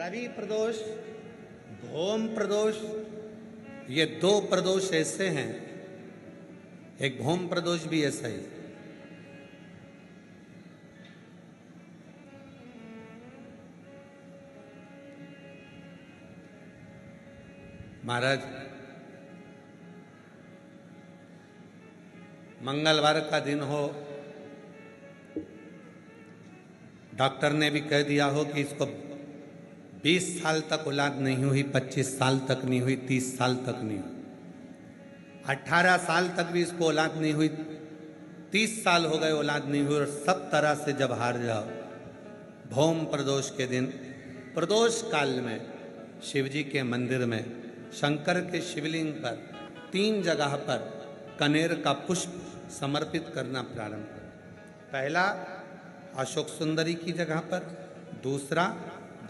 रवि प्रदोष, भौम प्रदोष, ये दो प्रदोष ऐसे हैं। एक भौम प्रदोष भी ऐसा ही। महाराज, मंगलवार का दिन हो, डॉक्टर ने भी कह दिया हो कि इसको 20 साल तक औलाद नहीं हुई, 25 साल तक नहीं हुई, 30 साल तक नहीं हुई, 18 साल तक भी इसको औलाद नहीं हुई, 30 साल हो गए औलाद नहीं हुई, और सब तरह से जब हार जाओ, भौम प्रदोष के दिन, प्रदोष काल में शिव जी के मंदिर में शंकर के शिवलिंग पर 3 जगह पर कनेर का पुष्प समर्पित करना प्रारंभ करें। पहला अशोक सुंदरी की जगह पर, दूसरा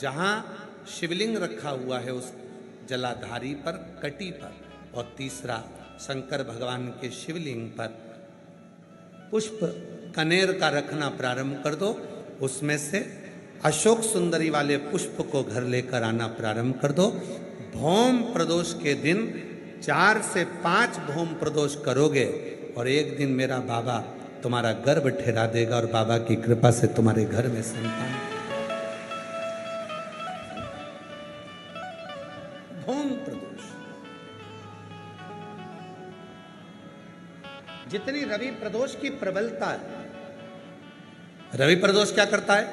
जहाँ शिवलिंग रखा हुआ है उस जलाधारी पर, कटी पर, और तीसरा शंकर भगवान के शिवलिंग पर पुष्प कनेर का रखना प्रारंभ कर दो। उसमें से अशोक सुंदरी वाले पुष्प को घर लेकर आना प्रारंभ कर दो। भौम प्रदोष के दिन 4 से 5 भौम प्रदोष करोगे और एक दिन मेरा बाबा तुम्हारा गर्भ ठहरा देगा और बाबा की कृपा से तुम्हारे घर में संतान। भौम प्रदोष। जितनी रवि प्रदोष की प्रबलता है, रवि प्रदोष क्या करता है?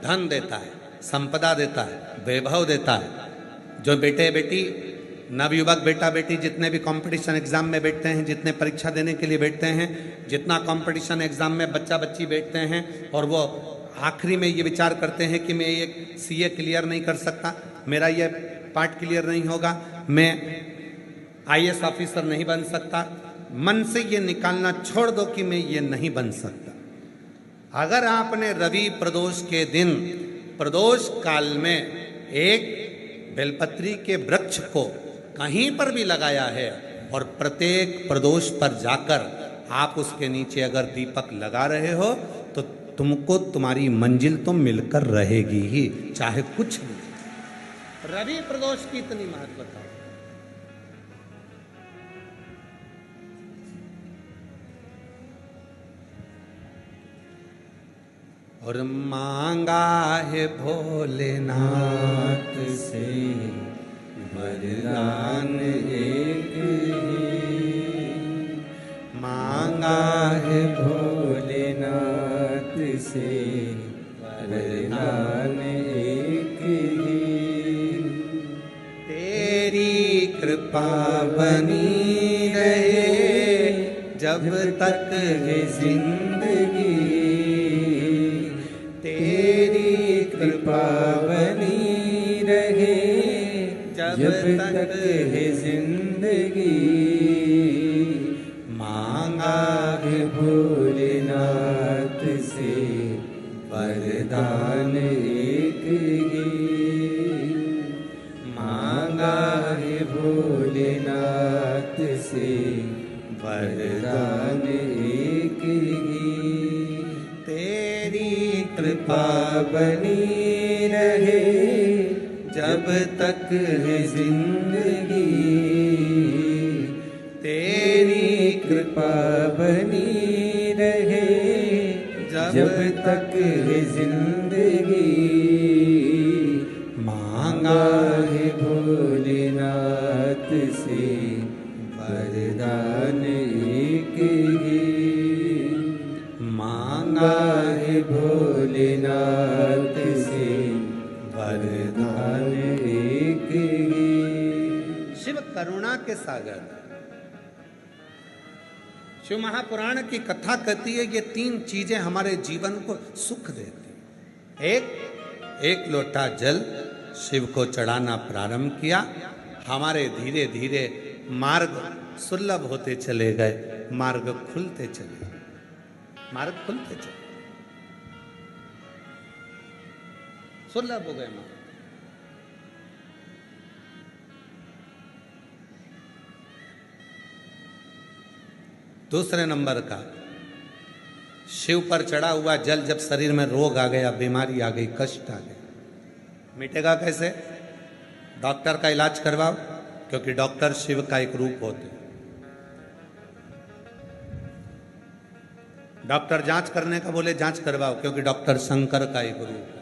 धन देता है, संपदा देता है, वैभव देता है। जो बेटे बेटी, नवयुवक बेटा बेटी जितने भी कंपटीशन एग्जाम में बैठते हैं, जितने परीक्षा देने के लिए बैठते हैं, जितना कंपटीशन एग्जाम में बच्चा बच्ची बैठते हैं और वो आखिरी में ये विचार करते हैं कि मैं ये सीए क्लियर नहीं कर सकता, मेरा ये पार्ट क्लियर नहीं होगा, मैं आईएएस ऑफिसर नहीं बन सकता, मन से ये निकालना छोड़ दो कि मैं ये नहीं बन सकता। अगर आपने रवि प्रदोष के दिन प्रदोष काल में एक बेलपत्री के वृक्ष को कहीं पर भी लगाया है और प्रत्येक प्रदोष पर जाकर आप उसके नीचे अगर दीपक लगा रहे हो तो तुमको तुम्हारी मंजिल तो मिलकर रहेगी ही, चाहे कुछ भी। रवि प्रदोष की इतनी महत्वता। और मांगा है भोलेनाथ से वरदान एक ही, मांगा है भोलेनाथ से वरदान एक ही, तेरी कृपा बनी रहे जब तक है जिंदगी, तेरी कृपा बनी रहे जब तक है जिंदगी, मांगा है भोलेनाथ से वरदान एक ही, मांगा है भोलेनाथ से वरदान एक ही, तेरी कृपा बनी रहे जब तक है जिंदगी, तेरी कृपा बनी रहे जब तक है जिंदगी, मांगा है भोलेनाथ से वरदान एक ही, मांगा है भोलेनाथ से वरदान एक ही। शिव करुणा के सागर। शिव महापुराण की कथा कहती है ये 3 चीजें हमारे जीवन को सुख देती। एक लोटा जल शिव को चढ़ाना प्रारंभ किया, हमारे धीरे धीरे मार्ग सुलभ होते चले गए, मार्ग खुलते चले गए, मार्ग खुलते चले, सुलभ हो गए मार्ग। दूसरे नंबर का, शिव पर चढ़ा हुआ जल जब शरीर में रोग आ गया, बीमारी आ गई, कष्ट आ गया, मिटेगा कैसे? डॉक्टर का इलाज करवाओ, क्योंकि डॉक्टर शिव का एक रूप होते हैं। डॉक्टर जांच करने का बोले जांच करवाओ, क्योंकि डॉक्टर शंकर का एक रूप है।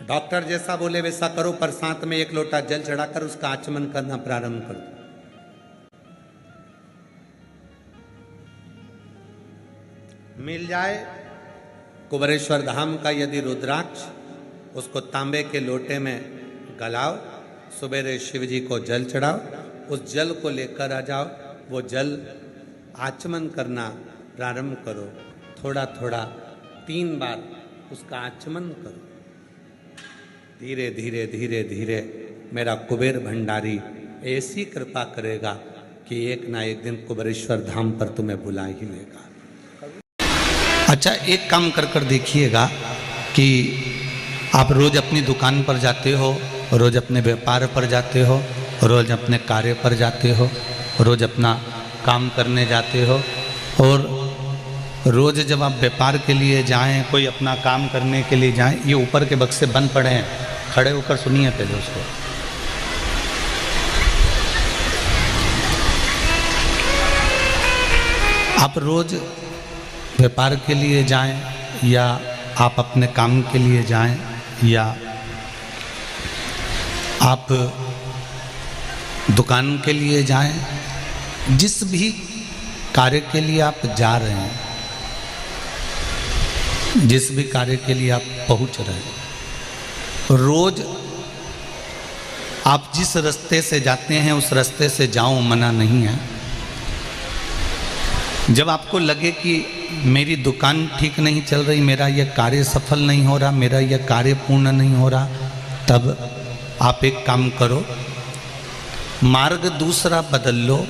डॉक्टर जैसा बोले वैसा करो, पर साथ में एक लोटा जल चढ़ाकर उसका आचमन करना प्रारंभ कर दो। मिल जाए कुबेरेश्वर धाम का यदि रुद्राक्ष, उसको तांबे के लोटे में गलाओ, सुबेरे शिव जी को जल चढ़ाओ, उस जल को लेकर आ जाओ, वो जल आचमन करना प्रारंभ करो। थोड़ा थोड़ा 3 बार उसका आचमन करो। धीरे धीरे धीरे धीरे मेरा कुबेर भंडारी ऐसी कृपा करेगा कि एक ना एक दिन कुबेरेश्वर धाम पर तुम्हें बुला ही लेगा। अच्छा, एक काम कर देखिएगा कि आप रोज अपनी दुकान पर जाते हो, रोज अपने व्यापार पर जाते हो, रोज अपने कार्य पर जाते हो, रोज अपना काम करने जाते हो, और रोज जब आप व्यापार के लिए जाएं, कोई अपना काम करने के लिए जाएं, ये ऊपर के बक्से बंद पड़े हैं, खड़े होकर सुनिए पहले उसको। आप रोज व्यापार के लिए जाएं, या आप अपने काम के लिए जाएं, या आप दुकान के लिए जाएं, जिस भी कार्य के लिए आप जा रहे हैं, जिस भी कार्य के लिए आप पहुंच रहे हैं, रोज आप जिस रास्ते से जाते हैं उस रास्ते से जाओ, मना नहीं है। जब आपको लगे कि मेरी दुकान ठीक नहीं चल रही, मेरा यह कार्य सफल नहीं हो रहा, मेरा यह कार्य पूर्ण नहीं हो रहा, तब आप एक काम करो, मार्ग दूसरा बदल लो,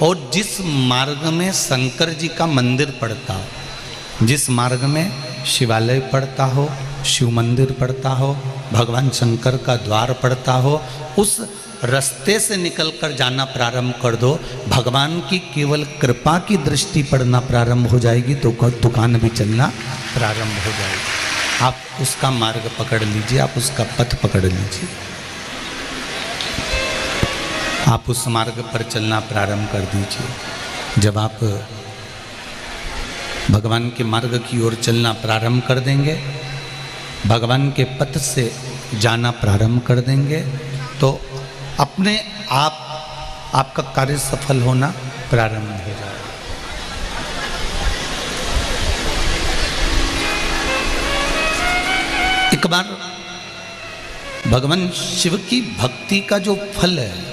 और जिस मार्ग में शंकर जी का मंदिर पड़ता हो, जिस मार्ग में शिवालय पड़ता हो, शिव मंदिर पड़ता हो, भगवान शंकर का द्वार पड़ता हो, उस रास्ते से निकलकर जाना प्रारंभ कर दो। भगवान की केवल कृपा की दृष्टि पड़ना प्रारंभ हो जाएगी, तो दुकान भी चलना प्रारंभ हो जाएगी। आप उसका मार्ग पकड़ लीजिए, आप उसका पथ पकड़ लीजिए, आप उस मार्ग पर चलना प्रारंभ कर दीजिए। जब आप भगवान के मार्ग की ओर चलना प्रारंभ कर देंगे, भगवान के पथ से जाना प्रारंभ कर देंगे, तो अपने आप आपका कार्य सफल होना प्रारंभ हो जाएगा। एक बार भगवान शिव की भक्ति का जो फल है,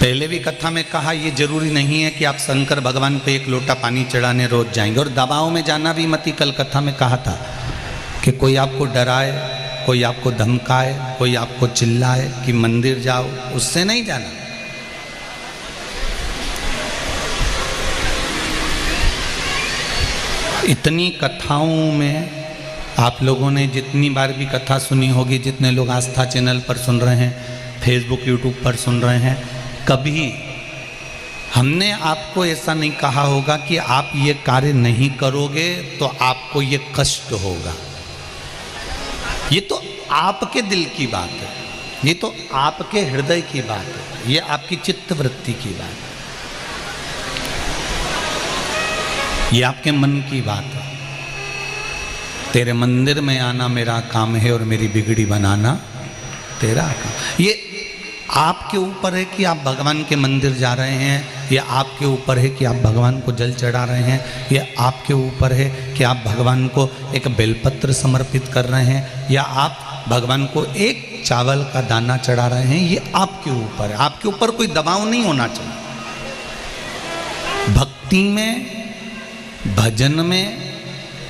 पहले भी कथा में कहा, ये जरूरी नहीं है कि आप शंकर भगवान पे एक लोटा पानी चढ़ाने रोज जाएंगे, और दबाव में जाना भी मत ही। कल कथा में कहा था कि कोई आपको डराए, कोई आपको धमकाए, कोई आपको चिल्लाए कि मंदिर जाओ, उससे नहीं जाना। इतनी कथाओं में आप लोगों ने जितनी बार भी कथा सुनी होगी, जितने लोग आस्था चैनल पर सुन रहे हैं, फेसबुक यूट्यूब पर सुन रहे हैं, कभी हमने आपको ऐसा नहीं कहा होगा कि आप ये कार्य नहीं करोगे तो आपको ये कष्ट होगा। ये तो आपके दिल की बात है, ये तो आपके हृदय की बात है, ये आपकी चित्त वृत्ति की बात है, ये आपके मन की बात है। तेरे मंदिर में आना मेरा काम है और मेरी बिगड़ी बनाना तेरा काम। ये आपके ऊपर है कि आप भगवान के मंदिर जा रहे हैं, या आपके ऊपर है कि आप भगवान को जल चढ़ा रहे हैं, या आपके ऊपर है कि आप भगवान को एक बेलपत्र समर्पित कर रहे हैं, या आप भगवान को एक चावल का दाना चढ़ा रहे हैं। ये आपके ऊपर है, आपके ऊपर कोई दबाव नहीं होना चाहिए। भक्ति में, भजन में,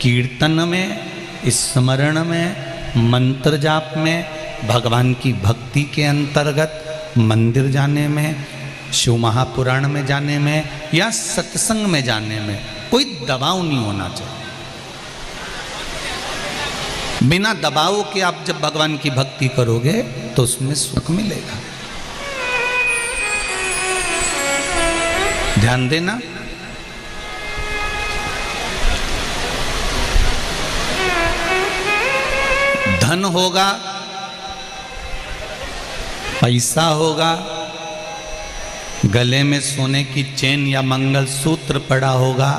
कीर्तन में, स्मरण में, मंत्र जाप में, भगवान की भक्ति के अंतर्गत मंदिर जाने में, शिव महापुराण में जाने में, या सत्संग में जाने में कोई दबाव नहीं होना चाहिए। बिना दबाव के आप जब भगवान की भक्ति करोगे तो उसमें सुख मिलेगा। ध्यान देना, धन होगा, पैसा होगा, गले में सोने की चेन या मंगलसूत्र पड़ा होगा,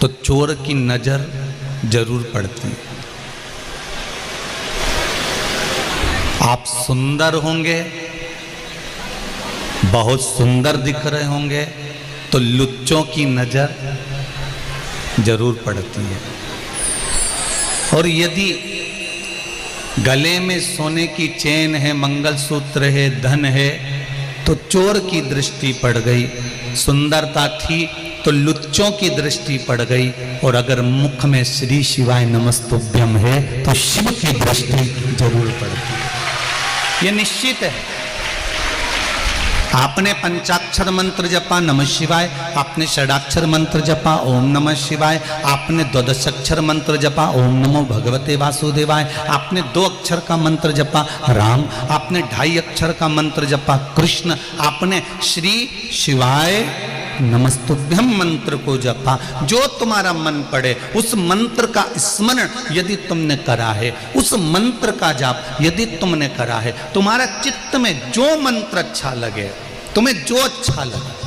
तो चोर की नजर जरूर पड़ती है। आप सुंदर होंगे, बहुत सुंदर दिख रहे होंगे, तो लुच्चों की नजर जरूर पड़ती है। और यदि गले में सोने की चेन है, मंगलसूत्र है, धन है, तो चोर की दृष्टि पड़ गई। सुंदरता थी तो लुच्चों की दृष्टि पड़ गई। और अगर मुख में श्री शिवाय नमस्तुभ्यम है तो शिव की दृष्टि जरूर पड़ती है। यह निश्चित है। आपने पंचाक्षर मंत्र जपा नमः शिवाय, आपने षडाक्षर मंत्र जपा ओम नमः शिवाय, आपने द्वादशाक्षर मंत्र जपा ओम नमो भगवते वासुदेवाय, आपने 2 अक्षर का मंत्र जपा राम, आपने 2.5 अक्षर का मंत्र जपा कृष्ण, आपने श्री शिवाय नमस्तुभ्यम मंत्र को जपा। जो तुम्हारा मन पड़े उस मंत्र का स्मरण यदि तुमने करा है, उस मंत्र का जाप यदि तुमने करा है, तुम्हारा चित्त में जो मंत्र अच्छा लगे, तुम्हें जो अच्छा लगे,